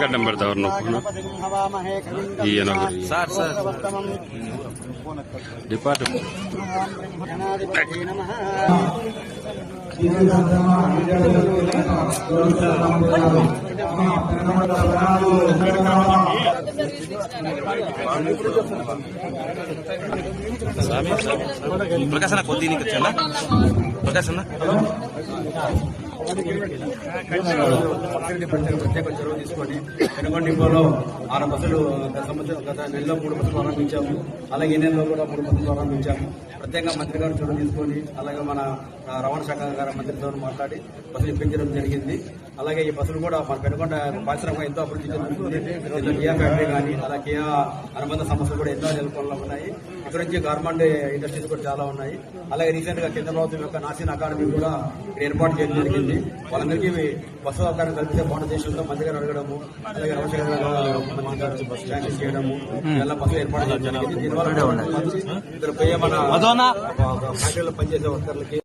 Number sir department प्रकाश कोई चला प्रकाश ప్రత్యేక చొరవ తీసుకొని పెనుగొండ డిపోలో 6 బస్సులు గత నెలలో 3 బస్సులు ప్రారంభించాము. అలాగే ఈ నెలలో కూడా 3 బస్సులు ప్రారంభించాము. ప్రత్యేకంగా మంత్రి గారు చొరవ తీసుకొని అలాగే మన రవాణా శాఖ గారి మంత్రితో మాట్లాడి బస్సులు ఇప్పించడం జరిగింది. అలాగే ఈ బస్సులు కూడా మన పెనుగొండ పారిశ్రామిక ఎంతో అభివృద్ధి చెందుతుంది. కియా ఫ్యాక్టరీ కానీ అలా కియా అనుబంధ సంస్థలు కూడా ఎన్నో నెలకొల్లా ఉన్నాయి. ఇక్కడ నుంచి గార్మెంట్ ఇండస్ట్రీస్ కూడా చాలా ఉన్నాయి. అలాగే రీసెంట్ గా కేంద్ర ప్రభుత్వం యొక్క నాసిన్ అకాడమీ కూడా ఇక్కడ ఏర్పాటు చేయడం జరిగింది. వాళ్ళందరికీ బస్సు అవకాశం కల్పితే భారతదేశంలో మంత్రి గారు అడగడము అలాగే రమేష్ గారు బస్సు ఛాన్సెస్ చేయడము ఇలా బస్సు ఏర్పాటు చేయడం జరిగింది. దీనివల్ల ఇక్కడ పోయే మన ఫ్యాక్టరీలో పనిచేసే వర్కర్లకి